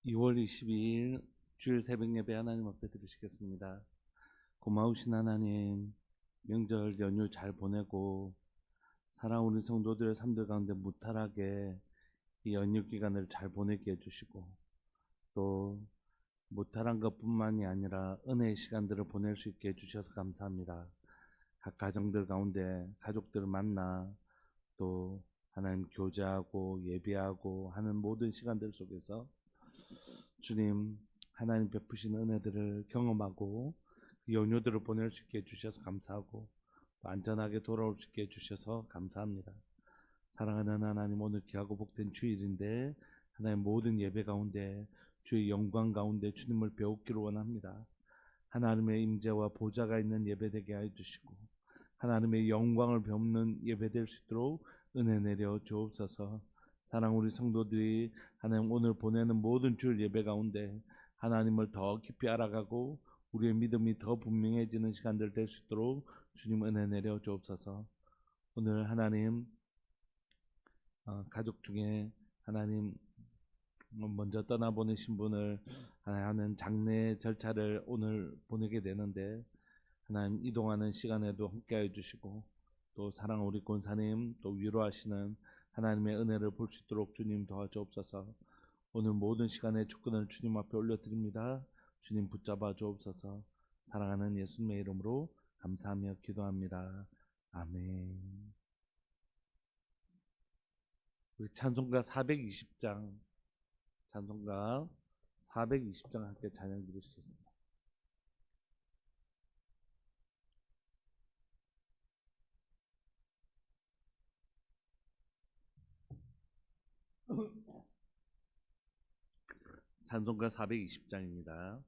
2월 22일 주일 새벽 예배 하나님 앞에 드리시겠습니다. 고마우신 하나님, 명절 연휴 잘 보내고 사랑 우리 성도들의 삶들 가운데 무탈하게 이 연휴 기간을 잘 보내게 해주시고, 또 무탈한 것뿐만이 아니라 은혜의 시간들을 보낼 수 있게 해주셔서 감사합니다. 각 가정들 가운데 가족들을 만나 또 하나님 교제하고 예배하고 하는 모든 시간들 속에서 주님 하나님 베푸신 은혜들을 경험하고 그 연휴들을 보낼 수 있게 해주셔서 감사하고 또 안전하게 돌아올 수 있게 해주셔서 감사합니다. 사랑하는 하나님, 오늘 귀하고 복된 주일인데 하나님 모든 예배 가운데 주의 영광 가운데 주님을 배우기를 원합니다. 하나님의 임재와 보좌가 있는 예배 되게 하여 주시고 하나님의 영광을 배우는 예배 될 수 있도록 은혜 내려 주옵소서. 사랑 우리 성도들이 하나님 오늘 보내는 모든 주일 예배 가운데 하나님을 더 깊이 알아가고 우리의 믿음이 더 분명해지는 시간들 될 수 있도록 주님 은혜 내려 주옵소서. 오늘 하나님 가족 중에 하나님 먼저 떠나보내신 분을 하는 장례 절차를 오늘 보내게 되는데 하나님 이동하는 시간에도 함께해 주시고 또 사랑 우리 권사님 또 위로하시는 하나님의 은혜를 볼 수 있도록 주님 도와주옵소서. 오늘 모든 시간의 주권을 주님 앞에 올려드립니다. 주님 붙잡아 주옵소서. 사랑하는 예수님의 이름으로 감사하며 기도합니다. 아멘. 우리 찬송가 420장 함께 찬양 드리시겠습니다. 찬송가 420장입니다.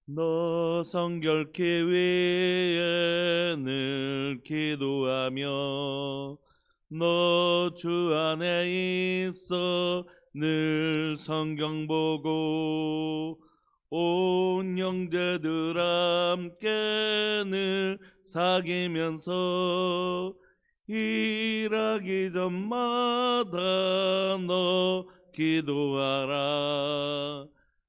너 성결케 위에 늘 기도하며 너 주 안에 있어 늘 성경 보고 온 형제들 함께 늘 사귀면서 일하기 전마다 너 기도하라.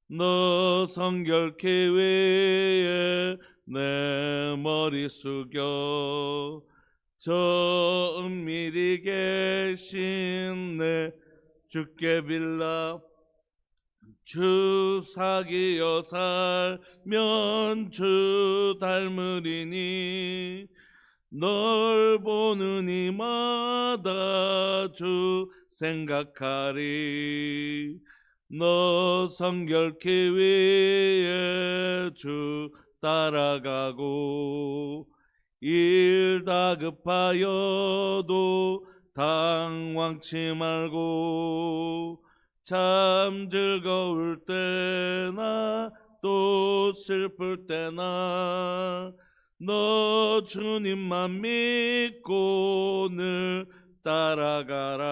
너 성결케 위에 내 머리 숙여 저 은밀히 계신 내 주께 빌라. 주 사귀어 살면 주 닮으리니 널 보는 이마다 주 생각하리. 너 성결케 위에 주 따라가고 일 다급하여도 당황치 말고 참 즐거울 때나 또 슬플 때나 너 주님만 믿고 늘 따라가라.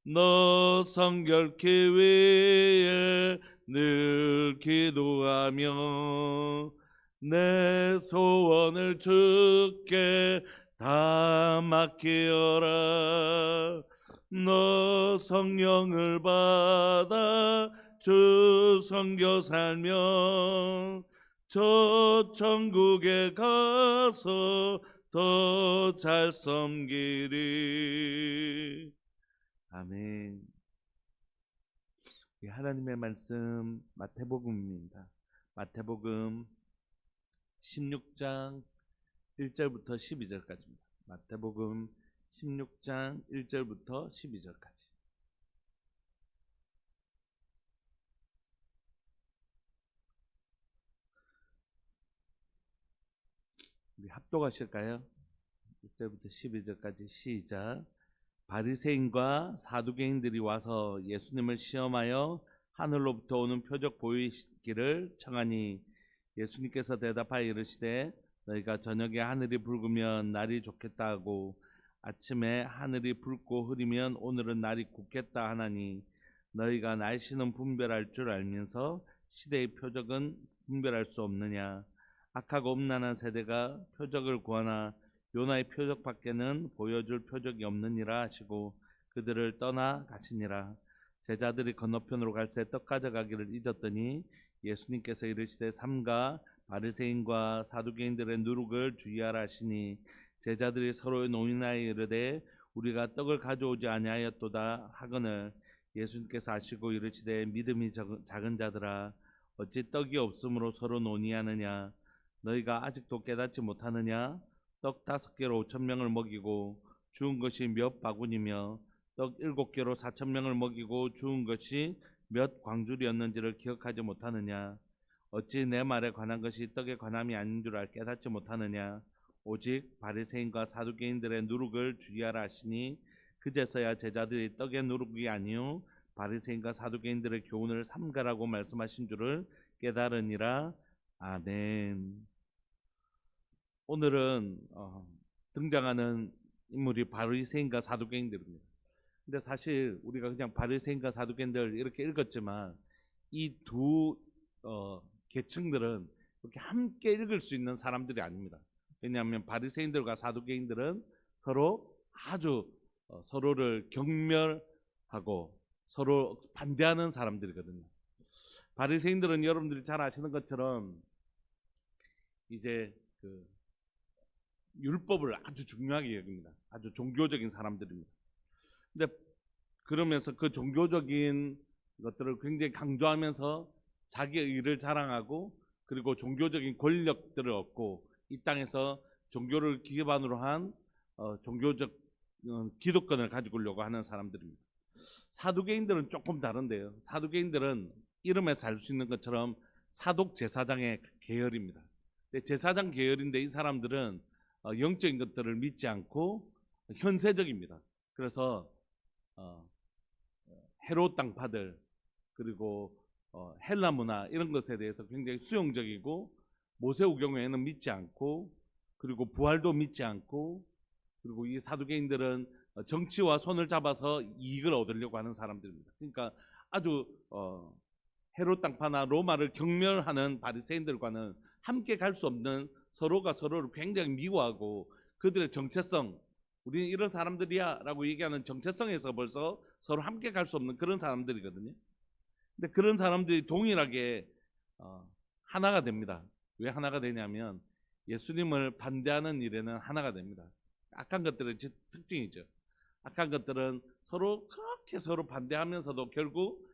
너 성결케 위에 늘 기도하며 내 소원을 주께 다 맡기어라. 너 성령을 받아 주 섬겨 살면 저 천국에 가서 더 잘 섬기리. 아멘. 하나님의 말씀 마태복음입니다. 마태복음 16장 1절부터 12절까지입니다. 마태복음 16장 1절부터 12절까지. 우리 합독하실까요? 1절부터 12절까지 시작. 바리새인과 사두개인들이 와서 예수님을 시험하여 하늘로부터 오는 표적 보이시기를 청하니 예수님께서 대답하여 이르시되 너희가 저녁에 하늘이 붉으면 날이 좋겠다 하고 아침에 하늘이 붉고 흐리면 오늘은 날이 굳겠다 하나니 너희가 날씨는 분별할 줄 알면서 시대의 표적은 분별할 수 없느냐. 악하고 음란한 세대가 표적을 구하나 요나의 표적밖에는 보여줄 표적이 없느니라 하시고 그들을 떠나 가시니라. 제자들이 건너편으로 갈새 떡 가져가기를 잊었더니 예수님께서 이르시되 삼가 바리새인과 사두개인들의 누룩을 주의하라 하시니 제자들이 서로 논의하여 이르되 우리가 떡을 가져오지 아니하였도다 하거늘 예수님께서 아시고 이르시되 믿음이 작은 자들아 어찌 떡이 없으므로 서로 논의하느냐 너희가 아직도 깨닫지 못하느냐 떡 5개로 5,000명을 먹이고 주운 것이 몇 바구니며 떡 7개로 4,000명을 먹이고 주운 것이 몇 광줄이었는지를 기억하지 못하느냐 어찌 내 말에 관한 것이 떡에 관함이 아닌 줄 깨닫지 못하느냐 오직 바리새인과 사두개인들의 누룩을 주의하라 하시니 그제서야 제자들이 떡의 누룩이 아니요 바리새인과 사두개인들의 교훈을 삼가라고 말씀하신 줄을 깨달으니라. 아멘. 오늘은 등장하는 인물이 바리새인과 사두개인들입니다. 근데 사실 우리가 그냥 바리새인과 사두개인들 이렇게 읽었지만 이 두 계층들은 이렇게 함께 읽을 수 있는 사람들이 아닙니다. 왜냐하면 바리새인들과 사두개인들은 서로 아주 서로를 경멸하고 서로 반대하는 사람들이거든요. 바리새인들은 여러분들이 잘 아시는 것처럼 이제 그 율법을 아주 중요하게 여깁니다. 아주 종교적인 사람들입니다. 근데 그러면서 그 종교적인 것들을 굉장히 강조하면서 자기의 의를 자랑하고 그리고 종교적인 권력들을 얻고 이 땅에서 종교를 기반으로 한 종교적 기득권을 가지고 오려고 하는 사람들입니다. 사두개인들은 조금 다른데요. 사두개인들은 이름에서 알 수 있는 것처럼 사독 제사장의 계열입니다. 제사장 계열인데 이 사람들은 영적인 것들을 믿지 않고 현세적입니다. 그래서 헤롯 당파들 그리고 헬라 문화 이런 것에 대해서 굉장히 수용적이고 모세오경에는 믿지 않고 그리고 부활도 믿지 않고 그리고 이 사두개인들은 정치와 손을 잡아서 이익을 얻으려고 하는 사람들입니다. 그러니까 아주 헤롯 당파나 로마를 경멸하는 바리새인들과는 함께 갈 수 없는 서로가 서로를 굉장히 미워하고 그들의 정체성 우리는 이런 사람들이야 라고 얘기하는 정체성에서 벌써 서로 함께 갈 수 없는 그런 사람들이거든요. 근데 그런 사람들이 동일하게 하나가 됩니다. 왜 하나가 되냐면 예수님을 반대하는 일에는 하나가 됩니다. 악한 것들의 특징이죠. 악한 것들은 서로 그렇게 서로 반대하면서도 결국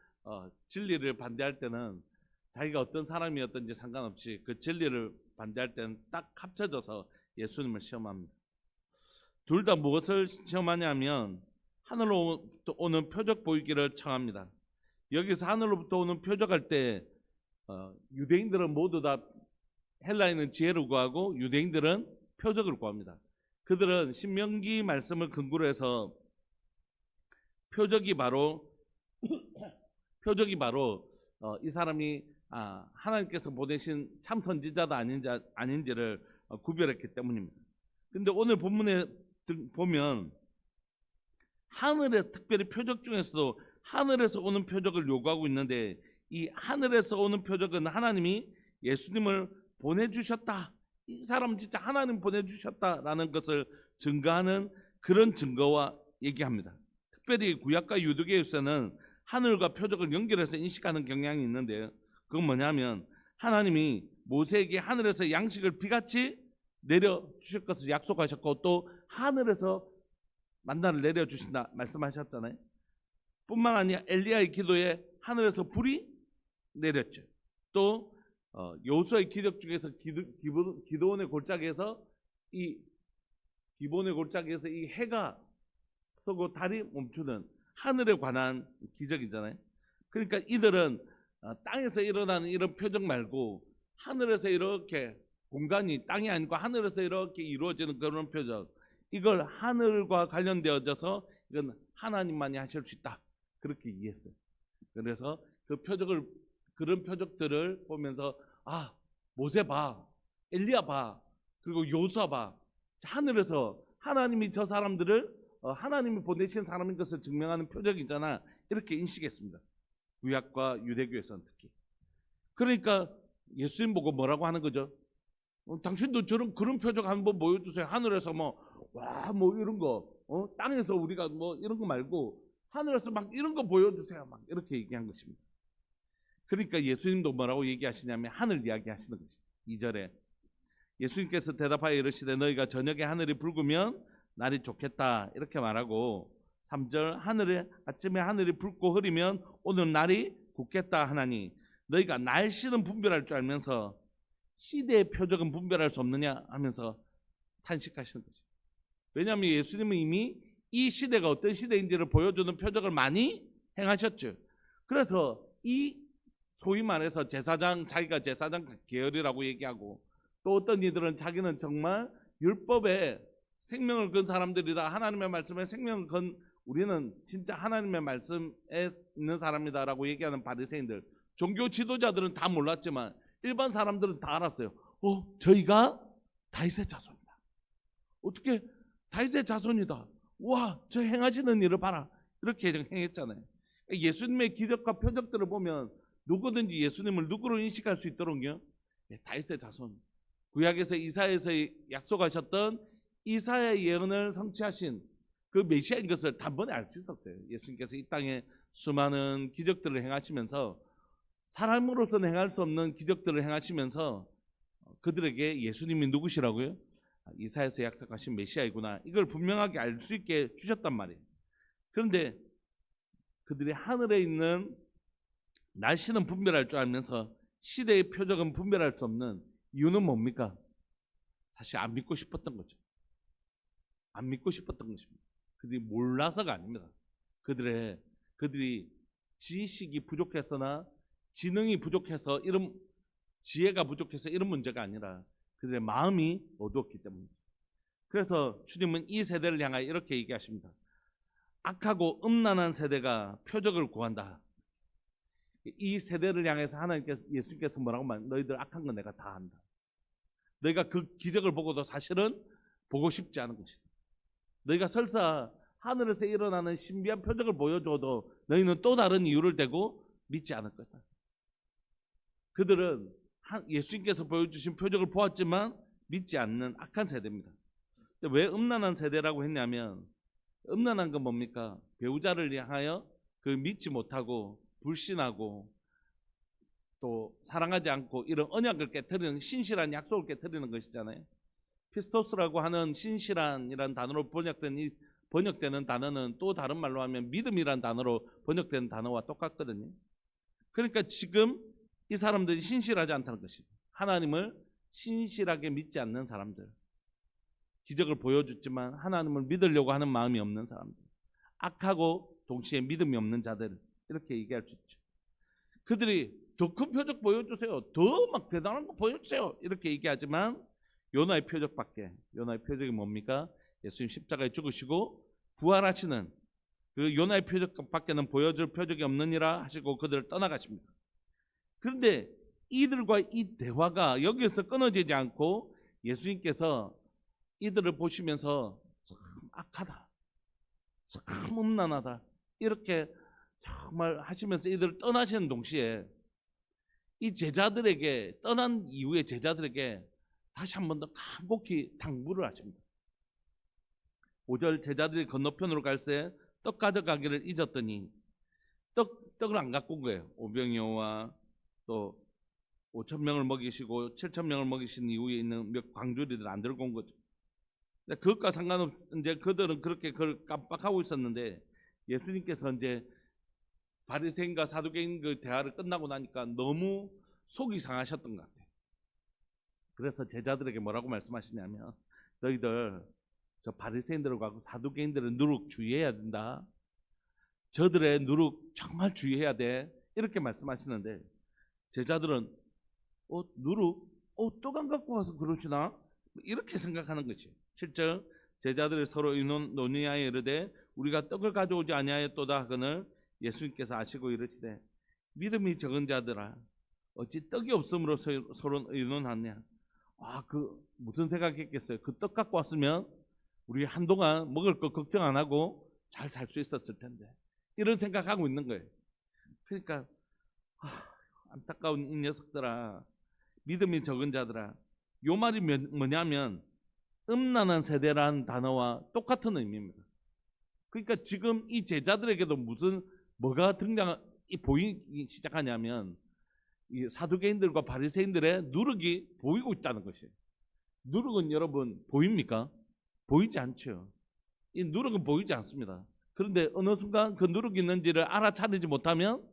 진리를 반대할 때는 자기가 어떤 사람이었든지 상관없이 그 진리를 반대할 때는 딱 합쳐져서 예수님을 시험합니다. 둘 다 무엇을 시험하냐면 하늘로부터 오는 표적 보이기를 청합니다. 여기서 하늘로부터 오는 표적할 때 유대인들은 모두 다 헬라인은 지혜를 구하고 유대인들은 표적을 구합니다. 그들은 신명기 말씀을 근거로 해서 표적이 바로 이 사람이 하나님께서 보내신 참 선지자다 아닌지를 구별했기 때문입니다. 근데 오늘 본문에 보면 하늘에서 특별히 표적 중에서도 하늘에서 오는 표적을 요구하고 있는데 이 하늘에서 오는 표적은 하나님이 예수님을 보내주셨다. 이 사람 진짜 하나님 보내주셨다라는 것을 증거하는 그런 증거와 얘기합니다. 특별히 구약과 유대교에서는 하늘과 표적을 연결해서 인식하는 경향이 있는데요. 그건 뭐냐면 하나님이 모세에게 하늘에서 양식을 비같이 내려주실 것을 약속하셨고 또 하늘에서 만나를 내려주신다 말씀하셨잖아요. 뿐만 아니라 엘리야의 기도에 하늘에서 불이 내렸죠. 또 여호수아의 기적 중에서 기도원의 골짜기에서 이 해가 서고 달이 멈추는 하늘에 관한 기적이잖아요. 그러니까 이들은 땅에서 일어나는 이런 표적 말고 하늘에서 이렇게 공간이 땅이 아니고 하늘에서 이렇게 이루어지는 그런 표적, 이걸 하늘과 관련되어져서 이건 하나님만이 하실 수 있다 그렇게 이해했어요. 그래서 그런 표적들을 보면서 모세 봐, 엘리야 봐, 그리고 여호수아 봐, 하늘에서 하나님이 저 사람들을 하나님이 보내신 사람인 것을 증명하는 표적이잖아 이렇게 인식했습니다. 구약과 유대교에서는 특히. 그러니까 예수님 보고 뭐라고 하는 거죠? 하늘에서 오는 표적은 하늘에서 오는 표적은 하나님이 예수님을 보내주셨다. 이 사람 진짜 하나님 보내주신 사람인 것을 증명하는 표적이잖아 이렇게 인식했습니다. 구약과 유대교에서는 특히. 그러니까 예수님 보고 뭐라고 하는 거죠? 당신도 그런 표적 한번 보여주세요. 하늘에서 뭐 이런 거, 땅에서 우리가 뭐 이런 거 말고 하늘에서 막 이런 거 보여주세요. 막 이렇게 얘기한 것입니다. 그러니까 예수님도 뭐라고 얘기하시냐면 하늘 이야기 하시는 것이죠. 2절에 예수님께서 대답하여 이르시되 너희가 저녁에 하늘이 붉으면 날이 좋겠다 이렇게 말하고 3절 아침에 하늘이 붉고 흐리면 오늘 날이 굳겠다 하나니 너희가 날씨는 분별할 줄 알면서 시대의 표적은 분별할 수 없느냐 하면서 탄식하시는 거죠. 왜냐하면 예수님은 이미 이 시대가 어떤 시대인지를 보여주는 표적을 많이 행하셨죠. 그래서 이 소위 말해서 제사장, 자기가 제사장 계열이라고 얘기하고 또 어떤 이들은 자기는 정말 율법에 생명을 건 사람들이다. 하나님의 말씀에 생명을 건 우리는 진짜 하나님의 말씀에 있는 사람이다라고 얘기하는 바리새인들, 종교 지도자들은 다 몰랐지만 일반 사람들은 다 알았어요. 저희가 다윗의 자손이다. 어떻게 다윗의 자손이다. 와, 저 행하시는 일을 봐라. 이렇게 행했잖아요. 예수님의 기적과 표적들을 보면 누구든지 예수님을 누구로 인식할 수 있도록요. 다윗의 자손. 구약에서 이사야에서 약속하셨던 이사야의 예언을 성취하신 그 메시아인 것을 단번에 알 수 있었어요. 예수님께서 이 땅에 수많은 기적들을 행하시면서 사람으로서는 행할 수 없는 기적들을 행하시면서 그들에게 예수님이 누구시라고요? 이사야에서 약속하신 메시아이구나. 이걸 분명하게 알 수 있게 주셨단 말이에요. 그런데 그들이 하늘에 있는 날씨는 분별할 줄 알면서 시대의 표적은 분별할 수 없는 이유는 뭡니까? 사실 안 믿고 싶었던 거죠. 안 믿고 싶었던 것입니다. 그들이 몰라서가 아닙니다. 그들이 지식이 부족해서나 지능이 부족해서 이런 지혜가 부족해서 이런 문제가 아니라 그들의 마음이 어두웠기 때문입니다. 그래서 주님은 이 세대를 향하여 이렇게 얘기하십니다. 악하고 음란한 세대가 표적을 구한다. 이 세대를 향해서 하나님께서 예수님께서 뭐라고 말? 너희들 악한 건 내가 다 한다. 너희가 그 기적을 보고도 사실은 보고 싶지 않은 것이다. 너희가 설사 하늘에서 일어나는 신비한 표적을 보여줘도 너희는 또 다른 이유를 대고 믿지 않을 것이다. 그들은 예수님께서 보여주신 표적을 보았지만 믿지 않는 악한 세대입니다. 왜 음란한 세대라고 했냐면 음란한 건 뭡니까? 배우자를 향하여 믿지 못하고 불신하고 또 사랑하지 않고 이런 언약을 깨트리는 신실한 약속을 깨트리는 것이잖아요. 피스토스라고 하는 신실한이라는 단어로 번역되는 단어는 또 다른 말로 하면 믿음이라는 단어로 번역되는 단어와 똑같거든요. 그러니까 지금 이 사람들이 신실하지 않다는 것이죠. 하나님을 신실하게 믿지 않는 사람들, 기적을 보여줬지만 하나님을 믿으려고 하는 마음이 없는 사람들, 악하고 동시에 믿음이 없는 자들, 이렇게 얘기할 수 있죠. 그들이 더 큰 표적 보여주세요, 더 막 대단한 거 보여주세요, 이렇게 얘기하지만 요나의 표적이 뭡니까? 예수님 십자가에 죽으시고 부활하시는 그 요나의 표적밖에는 보여줄 표적이 없느니라 하시고 그들을 떠나가십니다. 그런데 이들과 이 대화가 여기에서 끊어지지 않고 예수님께서 이들을 보시면서 참 악하다, 참 음란하다 이렇게 정말 하시면서 이들을 떠나시는 동시에 이 제자들에게, 떠난 이후에 제자들에게 다시 한 번 더 간곡히 당부를 하십니다. 5절 제자들이 건너편으로 갈새 떡 가져가기를 잊었더니 떡을 안 갖고 온 거예요. 오병이어와 또 5,000명을 먹이시고 7,000명을 먹이신 이후에 있는 몇 광주리들 안 들고 온 거죠. 그것과 상관없이 이제 그들은 그렇게 그걸 깜빡하고 있었는데 예수님께서 이제 바리새인과 사두개인 그 대화를 끝나고 나니까 너무 속이 상하셨던 것 같아요. 그래서 제자들에게 뭐라고 말씀하시냐면 너희들 저 바리새인들하고 사두개인들의 누룩 주의해야 된다. 저들의 누룩 정말 주의해야 돼. 이렇게 말씀하시는데 제자들은 누룩? 떡 안 갖고 와서 그러시나? 이렇게 생각하는 거지. 실제 제자들이 서로 논의하여 이르되 우리가 떡을 가져오지 아니하였도다 하거늘 예수님께서 아시고 이르시되 믿음이 적은 자들아 어찌 떡이 없음으로 서로 의논하냐. 무슨 생각했겠어요? 그 떡 갖고 왔으면 우리 한동안 먹을 거 걱정 안 하고 잘 살 수 있었을 텐데 이런 생각하고 있는 거예요. 그러니까 안타까운 이 녀석들아, 믿음이 적은 자들아, 요 말이 뭐냐면 음란한 세대라는 단어와 똑같은 의미입니다. 그러니까 지금 이 제자들에게도 뭐가 보이기 시작하냐면 이 사두개인들과 바리새인들의 누룩이 보이고 있다는 것이에요. 누룩은 여러분 보입니까? 보이지 않죠. 이 누룩은 보이지 않습니다. 그런데 어느 순간 그 누룩이 있는지를 알아차리지 못하면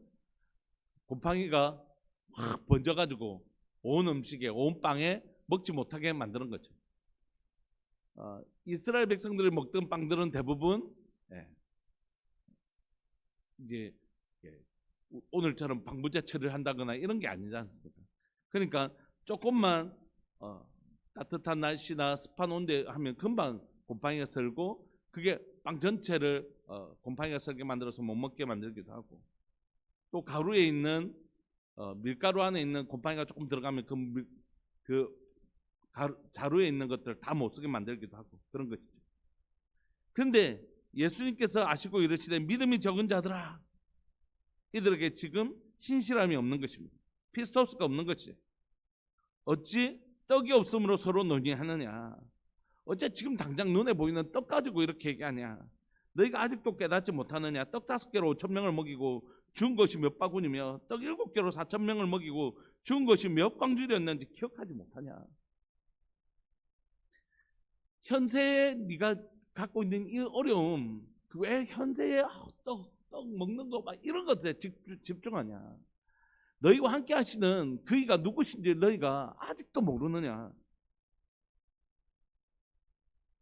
곰팡이가 확 번져가지고 온 음식에, 온 빵에 먹지 못하게 만드는 거죠. 이스라엘 백성들이 먹던 빵들은 대부분 이제 오늘처럼 방부제 처리를 한다거나 이런 게 아니지 않습니까? 그러니까 조금만 따뜻한 날씨나 습한 온도에 하면 금방 곰팡이가 설고, 그게 빵 전체를 곰팡이가 설게 만들어서 못 먹게 만들기도 하고, 또 가루에 있는 밀가루 안에 있는 곰팡이가 조금 들어가면 자루에 있는 것들 다 못 쓰게 만들기도 하고 그런 것이죠. 그런데 예수님께서 아시고 이르시되 믿음이 적은 자들아, 이들에게 지금 신실함이 없는 것입니다. 피스토스가 없는 것이. 어찌 떡이 없음으로 서로 논의하느냐. 어째 지금 당장 눈에 보이는 떡 가지고 이렇게 얘기하냐. 너희가 아직도 깨닫지 못하느냐. 떡 5개로 5,000명을 먹이고 준 것이 몇 바구니며 떡 7개로 4,000명을 먹이고 준 것이 몇 광줄이었는지 기억하지 못하냐. 현세에 네가 갖고 있는 이 어려움, 왜 현세에 떡 먹는 거 막 이런 것들에 집중하냐. 너희와 함께 하시는 그이가 누구신지 너희가 아직도 모르느냐.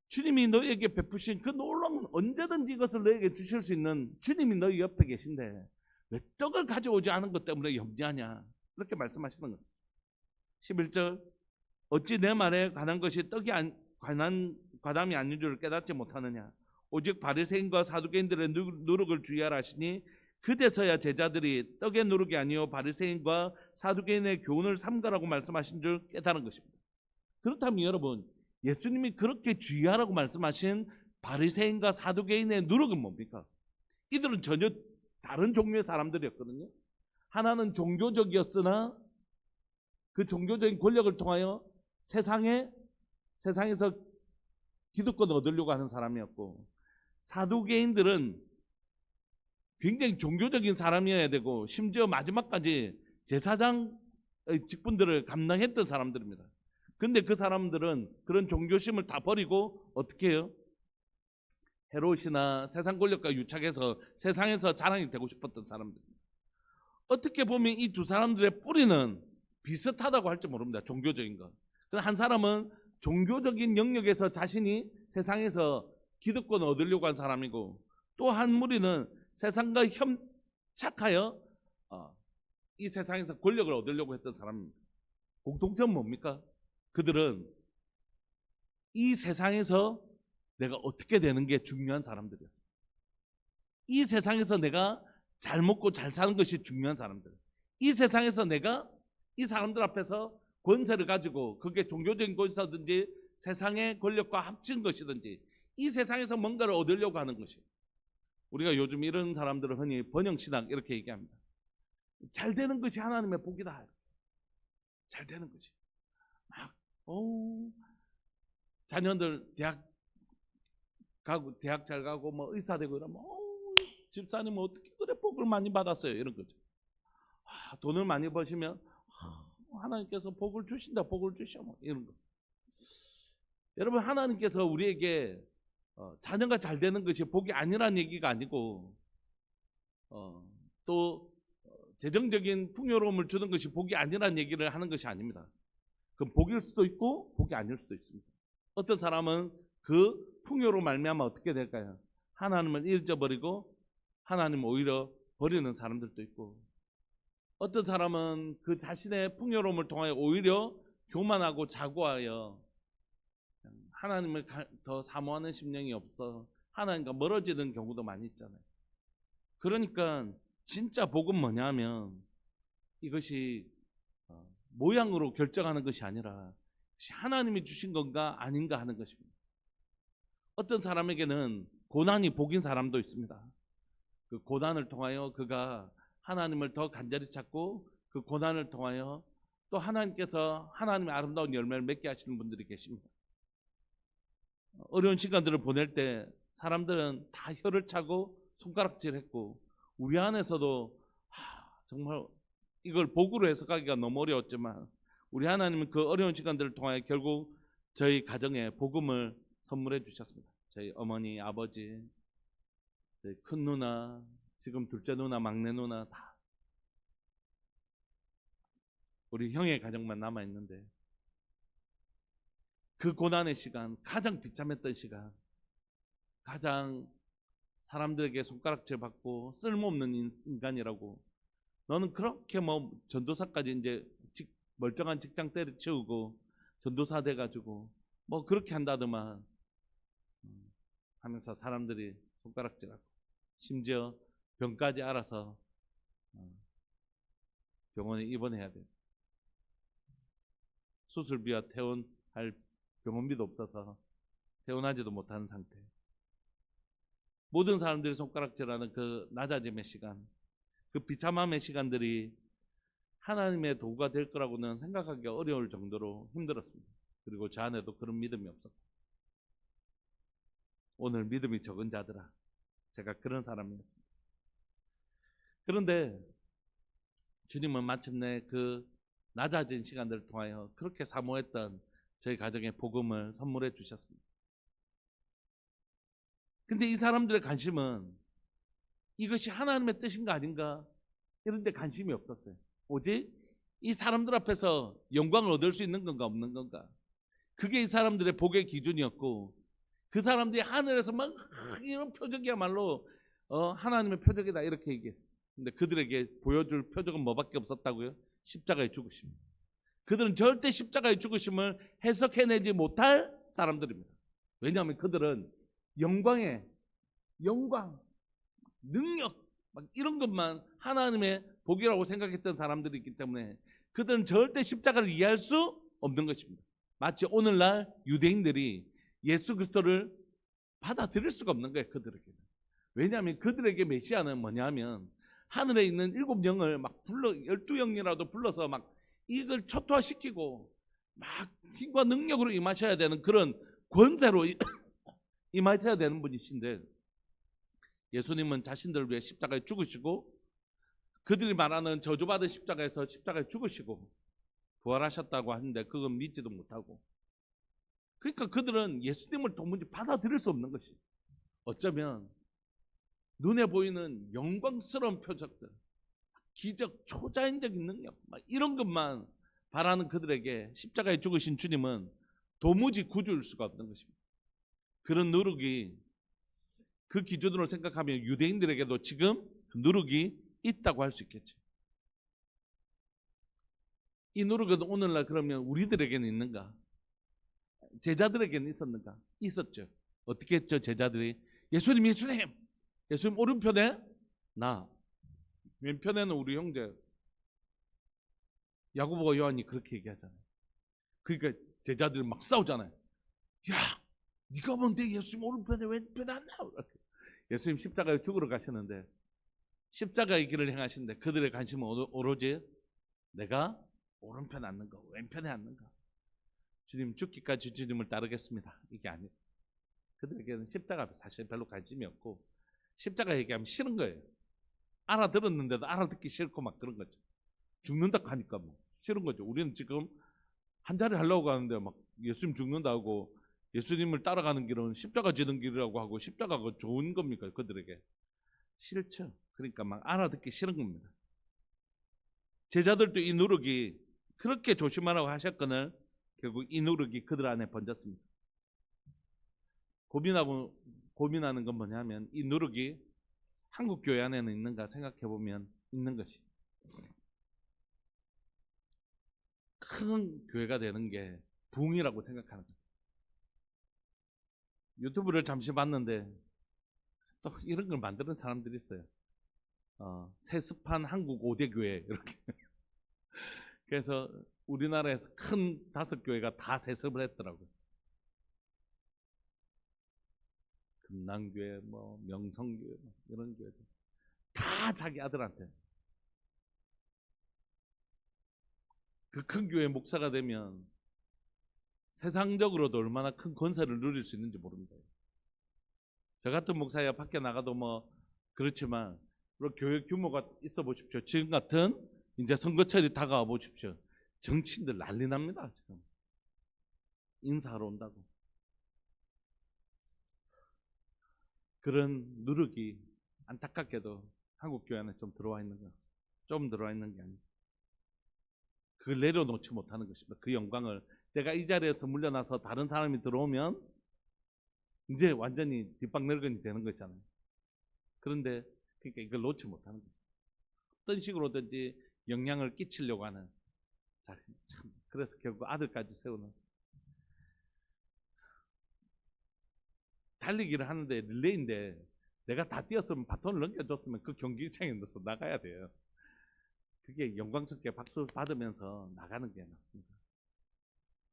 주님이 너희에게 베푸신 그 놀라운, 언제든지 이것을 너희에게 주실 수 있는 주님이 너희 옆에 계신데 왜 떡을 가져오지 않은 것 때문에 염려하냐. 이렇게 말씀하시는 거예요. 11절 어찌 내 말에 관한 것이 떡이 과담이 아닌 줄을 깨닫지 못하느냐. 오직 바리새인과 사두개인들의 누룩을 주의하라 하시니 그때서야 제자들이 떡의 누룩이 아니요 바리새인과 사두개인의 교훈을 삼가라고 말씀하신 줄 깨달은 것입니다. 그렇다면 여러분, 예수님이 그렇게 주의하라고 말씀하신 바리새인과 사두개인의 누룩은 뭡니까? 이들은 전혀 다른 종류의 사람들이었거든요. 하나는 종교적이었으나 그 종교적인 권력을 통하여 세상에서 기득권 얻으려고 하는 사람이었고, 사두개인들은 굉장히 종교적인 사람이어야 되고 심지어 마지막까지 제사장의 직분들을 감당했던 사람들입니다. 근데 그 사람들은 그런 종교심을 다 버리고 어떻게 해요? 헤롯이나 세상 권력과 유착해서 세상에서 자랑이 되고 싶었던 사람들입니다. 어떻게 보면 이 두 사람들의 뿌리는 비슷하다고 할지 모릅니다. 종교적인 것. 한 사람은 종교적인 영역에서 자신이 세상에서 기득권을 얻으려고 한 사람이고, 또 한 무리는 세상과 협착하여 이 세상에서 권력을 얻으려고 했던 사람입니다. 공통점은 뭡니까? 그들은 이 세상에서 내가 어떻게 되는 게 중요한 사람들이었어요. 이 세상에서 내가 잘 먹고 잘 사는 것이 중요한 사람들. 이 세상에서 내가 이 사람들 앞에서 권세를 가지고, 그게 종교적인 것이든지 세상의 권력과 합친 것이든지 이 세상에서 뭔가를 얻으려고 하는 것이. 우리가 요즘 이런 사람들을 흔히 번영신학 이렇게 얘기합니다. 잘 되는 것이 하나님의 복이다. 잘 되는 것이. 자녀들 대학 잘 가고 뭐 의사 되고 이러면 집사님 어떻게 그래 복을 많이 받았어요, 이런 거죠. 돈을 많이 버시면 하나님께서 복을 주신다, 복을 주셔, 뭐 이런 거. 여러분, 하나님께서 우리에게 자녀가 잘 되는 것이 복이 아니라는 얘기가 아니고, 또 재정적인 풍요로움을 주는 것이 복이 아니라는 얘기를 하는 것이 아닙니다. 그건 복일 수도 있고 복이 아닐 수도 있습니다. 어떤 사람은 그 풍요로 말미암아 어떻게 될까요? 하나님을 잊어버리고 하나님을 오히려 버리는 사람들도 있고, 어떤 사람은 그 자신의 풍요로움을 통하여 오히려 교만하고 자고하여 하나님을 더 사모하는 심령이 없어 하나님과 멀어지는 경우도 많이 있잖아요. 그러니까 진짜 복은 뭐냐면 이것이 모양으로 결정하는 것이 아니라 하나님이 주신 건가 아닌가 하는 것입니다. 어떤 사람에게는 고난이 복인 사람도 있습니다. 그 고난을 통하여 그가 하나님을 더 간절히 찾고 그 고난을 통하여 또 하나님께서 하나님의 아름다운 열매를 맺게 하시는 분들이 계십니다. 어려운 시간들을 보낼 때 사람들은 다 혀를 차고 손가락질했고 우리 안에서도 정말 이걸 복으로 해석하기가 너무 어려웠지만 우리 하나님은 그 어려운 시간들을 통하여 결국 저희 가정에 복음을 선물해 주셨습니다. 저희 어머니, 아버지, 저희 큰 누나, 지금 둘째 누나, 막내 누나 다 우리 형의 가정만 남아 있는데 그 고난의 시간, 가장 비참했던 시간, 가장 사람들에게 손가락질 받고 쓸모없는 인간이라고 너는 그렇게 뭐 전도사까지 이제 멀쩡한 직장 때려치우고 전도사 돼가지고 뭐 그렇게 한다더만 하면서 사람들이 손가락질하고 심지어 병까지 알아서 병원에 입원해야 돼요. 수술비와 퇴원할 병원비도 없어서 퇴원하지도 못하는 상태. 모든 사람들이 손가락질하는 그 낮아짐의 시간, 그 비참함의 시간들이 하나님의 도구가 될 거라고는 생각하기가 어려울 정도로 힘들었습니다. 그리고 저 안에도 그런 믿음이 없었고 오늘 믿음이 적은 자들아, 제가 그런 사람이었습니다. 그런데 주님은 마침내 그 낮아진 시간들을 통하여 그렇게 사모했던 저희 가정에 복음을 선물해 주셨습니다. 근데 이 사람들의 관심은 이것이 하나님의 뜻인가 아닌가 이런 데 관심이 없었어요. 오직 이 사람들 앞에서 영광을 얻을 수 있는 건가 없는 건가, 그게 이 사람들의 복의 기준이었고 그 사람들이 하늘에서 막 이런 표적이야말로 하나님의 표적이다 이렇게 얘기했어요. 근데 그들에게 보여줄 표적은 뭐밖에 없었다고요? 십자가의 죽으심. 그들은 절대 십자가의 죽으심을 해석해내지 못할 사람들입니다. 왜냐하면 그들은 영광, 능력 막 이런 것만 하나님의 복이라고 생각했던 사람들이 있기 때문에 그들은 절대 십자가를 이해할 수 없는 것입니다. 마치 오늘날 유대인들이 예수 그리스도를 받아들일 수가 없는 거예요. 그들에게는. 왜냐하면 그들에게 메시아는 뭐냐면 하늘에 있는 7영을 막 불러 12영이라도 불러서 막 이걸 초토화시키고 막 힘과 능력으로 임하셔야 되는 그런 권세로 임하셔야 되는 분이신데 예수님은 자신들을 위해 십자가에 죽으시고 그들이 말하는 저주받은 십자가에서 십자가에 죽으시고 부활하셨다고 하는데 그건 믿지도 못하고, 그러니까 그들은 예수님을 도무지 받아들일 수 없는 것이, 어쩌면 눈에 보이는 영광스러운 표적들, 기적, 초자연적인 능력 막 이런 것만 바라는 그들에게 십자가에 죽으신 주님은 도무지 구줄 수가 없는 것입니다. 그런 누룩이, 그 기준으로 생각하면 유대인들에게도 지금 누룩이 있다고 할 수 있겠죠. 이 누룩은 오늘날 그러면 우리들에게는 있는가? 제자들에게는 있었는가? 있었죠. 어떻게 했죠? 제자들이 예수님 오른편에 나, 왼편에는 우리 형제 야고보와 요한이 그렇게 얘기하잖아요. 그러니까 제자들이 막 싸우잖아요. 야, 네가 뭔데 예수님 오른편에 왼편에 안 나와? 예수님 십자가에 죽으러 가시는데 십자가의 길을 행하시는데 그들의 관심은 오로지 내가 오른편에 앉는가 왼편에 앉는가, 주님 죽기까지 주님을 따르겠습니다, 이게 아니에요. 그들에게는 십자가 사실 별로 관심이 없고 십자가 얘기하면 싫은 거예요. 알아들었는데도 알아듣기 싫고 막 그런 거죠. 죽는다 하니까 뭐 싫은 거죠. 우리는 지금 한 자리 하려고 가는데 막 예수님 죽는다고, 예수님을 따라가는 길은 십자가 지는 길이라고 하고 십자가가 좋은 겁니까? 그들에게 싫죠. 그러니까 막 알아듣기 싫은 겁니다. 제자들도 이 누룩이 그렇게 조심하라고 하셨거늘 결국 이 누룩이 그들 안에 번졌습니다. 고민하는 건 뭐냐면 이 누룩이 한국 교회 안에는 있는가 생각해 보면 있는 것이, 큰 교회가 되는 게 부흥이라고 생각하는 거예요. 유튜브를 잠시 봤는데 또 이런 걸 만드는 사람들이 있어요. 세습한 한국 5대 교회 이렇게. 그래서 우리나라에서 큰 5교회가 다 세습을 했더라고요. 금남교회, 뭐 명성교회, 뭐 이런 교회들 다 자기 아들한테. 그 큰 교회 목사가 되면 세상적으로도 얼마나 큰 권세를 누릴 수 있는지 모릅니다. 저 같은 목사야 밖에 나가도 뭐 그렇지만 교회 규모가 있어 보십시오. 지금 같은 이제 선거철이 다가와 보십시오. 정치인들 난리 납니다. 지금 인사하러 온다고. 그런 누룩이 안타깝게도 한국 교회 안에 좀 들어와 있는 것 같습니다. 좀 들어와 있는 게 아니고 그걸 내려놓지 못하는 것입니다. 그 영광을 내가 이 자리에서 물러나서 다른 사람이 들어오면 이제 완전히 뒷방늙은이 되는 거잖아요. 그런데 그러니까 이걸 놓지 못하는 거죠. 어떤 식으로든지 영향을 끼치려고 하는 참 그래서 결국 아들까지 세우는 달리기를 하는데 릴레이인데 내가 다 뛰었으면 바톤을 넘겨줬으면 그 경기장에 넣어서 나가야 돼요. 그게 영광스럽게 박수 받으면서 나가는 게 맞습니다.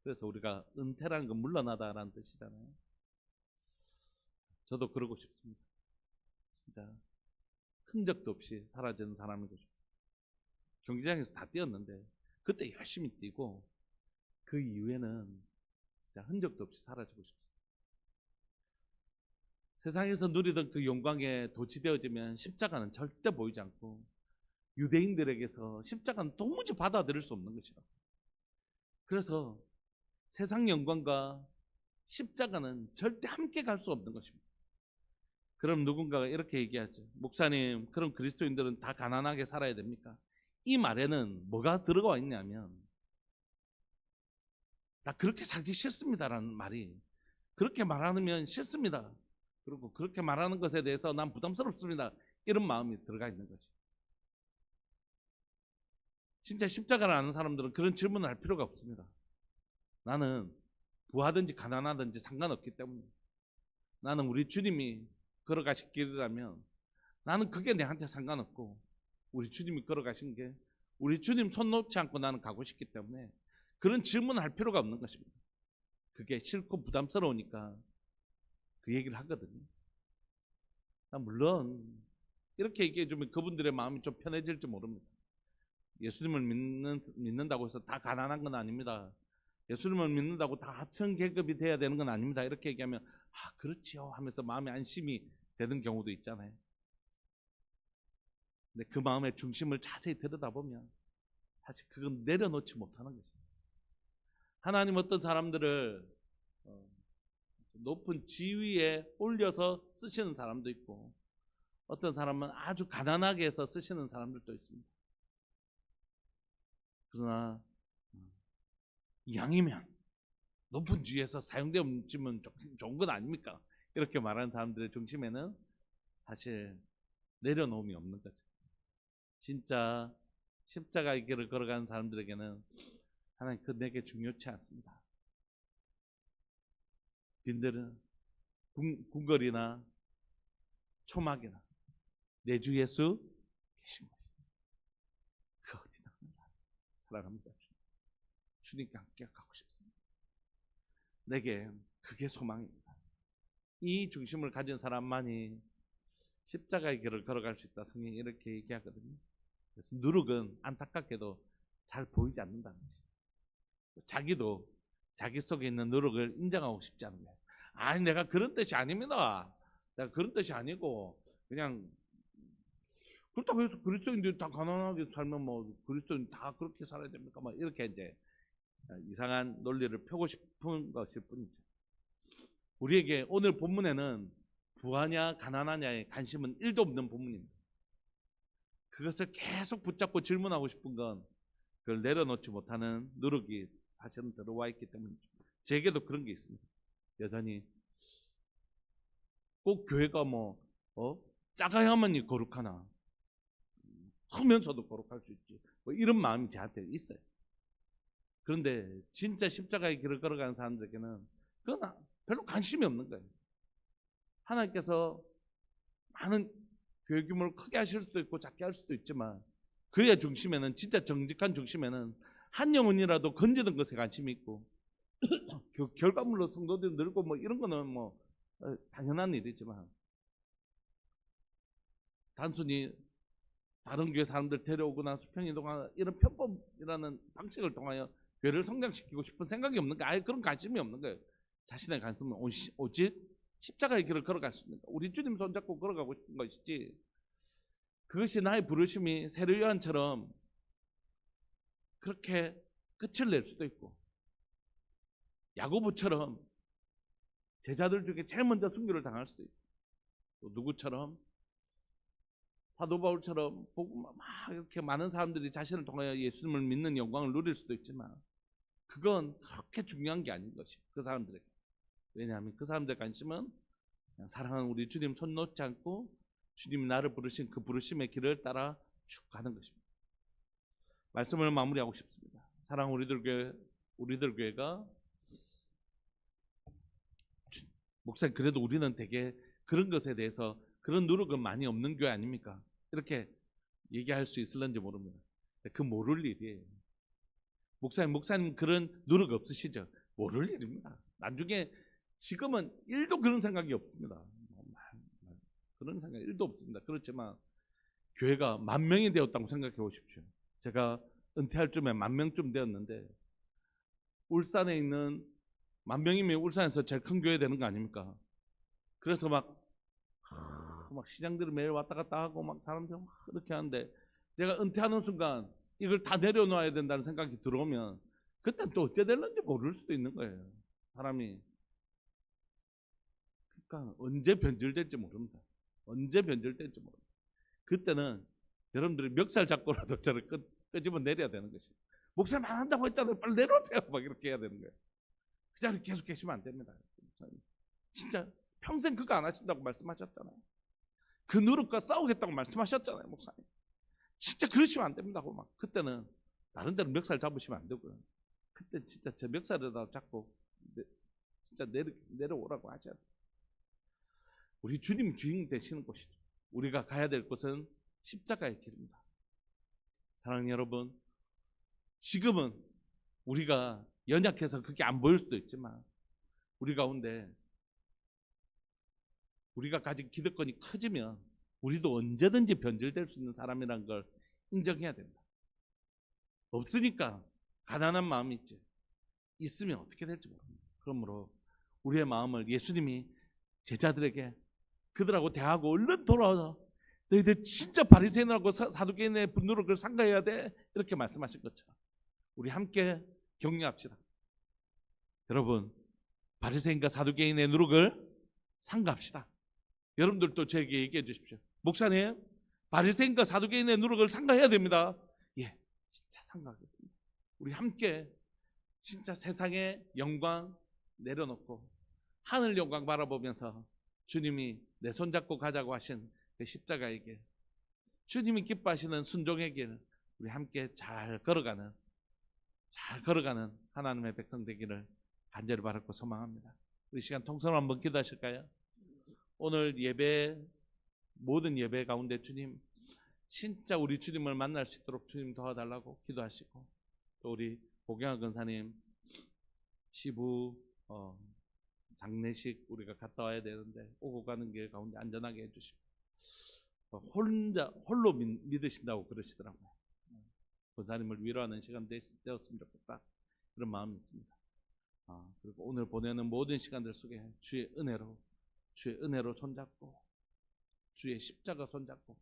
그래서 우리가 은퇴라는 건 물러나다라는 뜻이잖아요. 저도 그러고 싶습니다. 진짜 흔적도 없이 사라지는 사람이고 싶습니다. 경기장에서 다 뛰었는데 그때 열심히 뛰고 그 이후에는 진짜 흔적도 없이 사라지고 싶습니다. 세상에서 누리던 그 영광에 도취되어지면 십자가는 절대 보이지 않고 유대인들에게서 십자가는 도무지 받아들일 수 없는 것이라. 그래서 세상 영광과 십자가는 절대 함께 갈 수 없는 것입니다. 그럼 누군가가 이렇게 얘기하죠. 목사님, 그럼 그리스도인들은 다 가난하게 살아야 됩니까? 이 말에는 뭐가 들어가 있냐면 나 그렇게 살기 싫습니다라는 말이 그렇게 말하면 싫습니다. 그리고 그렇게 말하는 것에 대해서 난 부담스럽습니다. 이런 마음이 들어가 있는 거죠. 진짜 십자가를 아는 사람들은 그런 질문을 할 필요가 없습니다. 나는 부하든지 가난하든지 상관없기 때문에 나는 우리 주님이 걸어가신 길이라면 나는 그게 내한테 상관없고 우리 주님이 걸어가신 게 우리 주님 손 놓지 않고 나는 가고 싶기 때문에 그런 질문을 할 필요가 없는 것입니다. 그게 싫고 부담스러우니까 그 얘기를 하거든요. 물론 이렇게 얘기해 주면 그분들의 마음이 좀 편해질지 모릅니다. 예수님을 믿는다고 해서 다 가난한 건 아닙니다. 예수님을 믿는다고 다 하층 계급이 돼야 되는 건 아닙니다. 이렇게 얘기하면 그렇지요 하면서 마음에 안심이 되는 경우도 있잖아요. 근데 그 마음의 중심을 자세히 들여다보면 사실 그건 내려놓지 못하는 거죠. 하나님 어떤 사람들을 높은 지위에 올려서 쓰시는 사람도 있고 어떤 사람은 아주 가난하게 해서 쓰시는 사람들도 있습니다. 그러나 이왕이면 높은 지위에서 사용되면 좋은 건 아닙니까? 이렇게 말하는 사람들의 중심에는 사실 내려놓음이 없는 거죠. 진짜 십자가의 길을 걸어가는 사람들에게는 하나님 그 내게 중요치 않습니다. 빈들은 궁궐이나 초막이나 내 주 예수 계신 곳 그 어디나 사랑합니다. 주님께 함께 가고 싶습니다. 내게 그게 소망입니다. 이 중심을 가진 사람만이 십자가의 길을 걸어갈 수 있다. 성경이 이렇게 얘기하거든요. 그래서 누룩은 안타깝게도 잘 보이지 않는다는 것이죠. 자기도 자기 속에 있는 누룩을 인정하고 싶지 않은 거예요. 아니 내가 그런 뜻이 아닙니다. 내가 그런 뜻이 아니고 그냥 그렇다고 해서 그리스도인들이 다 가난하게 살면 뭐 그리스도인 다 그렇게 살아야 됩니까? 막 이렇게 이제 이상한 논리를 펴고 싶은 것일 뿐이죠. 우리에게 오늘 본문에는 부하냐 가난하냐에 관심은 1도 없는 본문입니다. 그것을 계속 붙잡고 질문하고 싶은 건 그걸 내려놓지 못하는 누룩이 사실은 들어와 있기 때문이죠. 제게도 그런 게 있습니다. 여전히 꼭 교회가 작아야만이 거룩하나 크면서도 거룩할 수 있지 이런 마음이 저한테 있어요. 그런데 진짜 십자가의 길을 걸어가는 사람들에게는 그건 별로 관심이 없는 거예요. 하나님께서 많은 교회 규모를 크게 하실 수도 있고 작게 할 수도 있지만 그의 중심에는 진짜 정직한 중심에는 한 영혼이라도 건지는 것에 관심이 있고 결과물로 성도들이 늘고 이런 거는 당연한 일이지만 단순히 다른 교회 사람들 데려오거나 수평 이동하거나 이런 편법이라는 방식을 통하여 교회를 성장시키고 싶은 생각이 없는 거예요. 아예 그런 관심이 없는 거예요. 자신의 관심은 오직 십자가의 길을 걸어갈 수 있는 거예요. 우리 주님 손잡고 걸어가고 싶은 것이지, 그것이 나의 부르심이 세례요한처럼 그렇게 끝을 낼 수도 있고, 야고보처럼 제자들 중에 제일 먼저 순교를 당할 수도 있고, 또 누구처럼 사도 바울처럼 막 이렇게 많은 사람들이 자신을 통하여 예수님을 믿는 영광을 누릴 수도 있지만, 그건 그렇게 중요한 게 아닌 것이 그 사람들에게. 왜냐하면 그 사람들의 관심은 그냥 사랑하는 우리 주님 손 놓지 않고 주님이 나를 부르신 그 부르심의 길을 따라 쭉 가는 것입니다. 말씀을 마무리하고 싶습니다. 사랑하는 우리들 교회가, 목사님 그래도 우리는 되게 그런 것에 대해서 그런 노력은 많이 없는 교회 아닙니까? 이렇게 얘기할 수 있을런지 모릅니다. 그 모를 일이에요. 목사님 그런 노력 없으시죠? 모를 일입니다. 나중에 지금은 1도 그런 생각이 없습니다. 그런 생각이 1도 없습니다. 그렇지만 교회가 10,000명이 되었다고 생각해 보십시오. 제가 은퇴할 쯤에 10,000명쯤 되었는데, 울산에 있는 10,000명이면 울산에서 제일 큰 교회 되는 거 아닙니까? 그래서 막 시장들을 매일 왔다 갔다 하고 막 사람들 막 이렇게 하는데, 내가 은퇴하는 순간 이걸 다 내려놓아야 된다는 생각이 들어오면 그때 또 어째 될는지 모를 수도 있는 거예요. 사람이. 그러니까 언제 변질될지 모릅니다. 언제 변질될지 모릅니다. 그때는 여러분들이 멱살 잡고라도 저를 끄집어 내려야 되는 것이에요. 목사님 안 한다고 했잖아요. 빨리 내려오세요. 막 이렇게 해야 되는 거예요. 그 자리에 계속 계시면 안 됩니다. 진짜 평생 그거 안 하신다고 말씀하셨잖아요. 그 노력과 싸우겠다고 말씀하셨잖아요, 목사님. 진짜 그러시면 안 됩니다고. 막 그때는 나름대로 멱살 잡으시면 안 되고요. 그때 진짜 제 멱살에다 잡고 진짜 내려오라고 하셔야 돼요. 우리 주님이 주인 되시는 곳이죠. 우리가 가야 될 곳은 십자가의 길입니다. 사랑하는 여러분, 지금은 우리가 연약해서 그게 안 보일 수도 있지만, 우리 가운데 우리가 가진 기득권이 커지면 우리도 언제든지 변질될 수 있는 사람이라는 걸 인정해야 된다. 없으니까 가난한 마음이 있지, 있으면 어떻게 될지 모릅니다. 그러므로 우리의 마음을 예수님이 제자들에게 그들하고 대하고 얼른 돌아와서 너희들 진짜 바리새인하고 사두개인의 분노를 그걸 삼가해야 돼, 이렇게 말씀하신 것처럼 우리 함께 격려합시다. 여러분, 바리새인과 사두개인의 누룩을 삼가합시다. 여러분들도 저에게 얘기해 주십시오. 목사님, 바리새인과 사두개인의 누룩을 삼가해야 됩니다. 예, 진짜 삼가하겠습니다. 우리 함께 진짜 세상의 영광 내려놓고 하늘 영광 바라보면서 주님이 내 손잡고 가자고 하신 그 십자가의 길, 주님이 기뻐하시는 순종의 길, 우리 함께 잘 걸어가는 하나님의 백성 되기를 간절히 바라고 소망합니다. 우리 시간 통성으로 한번 기도하실까요? 오늘 예배, 모든 예배 가운데 주님, 진짜 우리 주님을 만날 수 있도록 주님 도와달라고 기도하시고, 또 우리 고경학 권사님 시부 장례식 우리가 갔다 와야 되는데 오고 가는 길 가운데 안전하게 해주시고, 홀로 믿으신다고 그러시더라고요. 권사님을 위로하는 시간 되었으면 좋겠다, 그런 마음이 있습니다. 그리고 오늘 보내는 모든 시간들 속에 주의 은혜로 손잡고 주의 십자가 손잡고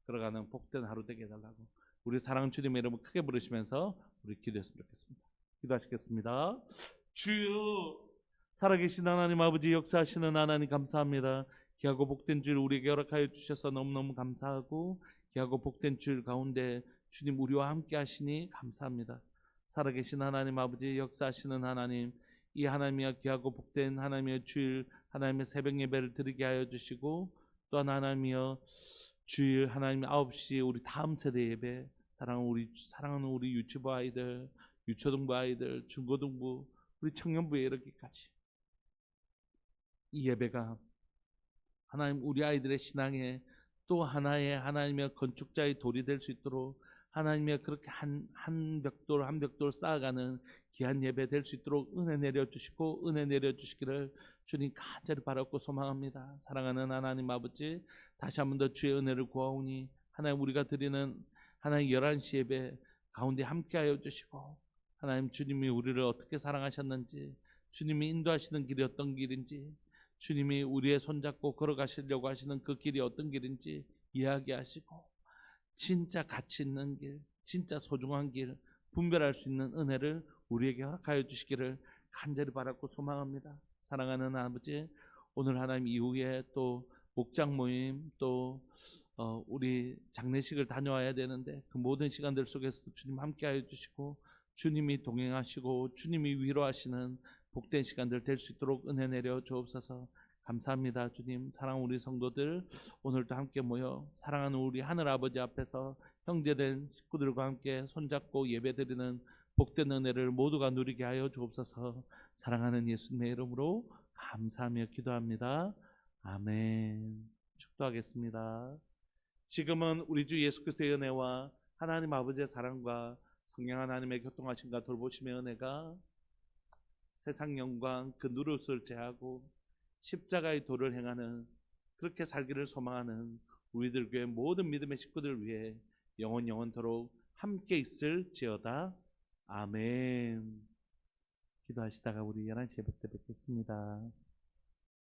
걸어가는 복된 하루 되게 해달라고 우리 사랑하는 주님의 이름을 크게 부르시면서 우리 기도했으면 좋겠습니다. 기도하시겠습니다. 주여, 살아계신 하나님 아버지, 역사하시는 하나님 감사합니다. 귀하고 복된 주일 우리에게 허락하여 주셔서 너무너무 감사하고, 귀하고 복된 주일 가운데 주님 우리와 함께 하시니 감사합니다. 살아계신 하나님 아버지, 역사하시는 하나님, 이 하나님의 귀하고 복된 하나님의 주일, 하나님의 새벽 예배를 드리게 하여 주시고, 또한 하나님이여 주일 하나님의 9시 우리 다음 세대 예배, 사랑하는 우리 유치부 아이들, 유초등부 아이들, 중고등부, 우리 청년부에 이르기까지 이 예배가 하나님 우리 아이들의 신앙에 또 하나의 하나님의 건축자의 돌이 될 수 있도록, 하나님의 그렇게 한 벽돌 쌓아가는 귀한 예배 될 수 있도록 은혜 내려주시고 은혜 내려주시기를 주님 간절히 바라고 소망합니다. 사랑하는 하나님 아버지, 다시 한 번 더 주의 은혜를 구하오니 하나님 우리가 드리는 하나님 11시 예배 가운데 함께하여 주시고 하나님 주님이 우리를 어떻게 사랑하셨는지 주님이 인도하시는 길이 어떤 길인지 주님이 우리의 손잡고 걸어가시려고 하시는 그 길이 어떤 길인지 이야기하시고 진짜 가치 있는 길, 진짜 소중한 길 분별할 수 있는 은혜를 우리에게 허락하여 주시기를 간절히 바라고 소망합니다. 사랑하는 아버지, 오늘 하나님 이후에 또 목장 모임 또 우리 장례식을 다녀와야 되는데 그 모든 시간들 속에서도 주님 함께하여 주시고 주님이 동행하시고 주님이 위로하시는 복된 시간들 될 수 있도록 은혜 내려 주옵소서. 감사합니다. 주님, 사랑 우리 성도들 오늘도 함께 모여 사랑하는 우리 하늘 아버지 앞에서 형제된 식구들과 함께 손잡고 예배드리는 복된 은혜를 모두가 누리게 하여 주옵소서. 사랑하는 예수님의 이름으로 감사하며 기도합니다. 아멘. 축도하겠습니다. 지금은 우리 주 예수 그리스도의 은혜와 하나님 아버지의 사랑과 성령 하나님의 교통하심과 돌보심의 은혜가 세상 영광 그 누룩을 제하고 십자가의 도를 행하는 그렇게 살기를 소망하는 우리들 교회 모든 믿음의 식구들 위해 영원토록 함께 있을지어다. 아멘. 기도하시다가 우리 11시 예배 때 뵙겠습니다.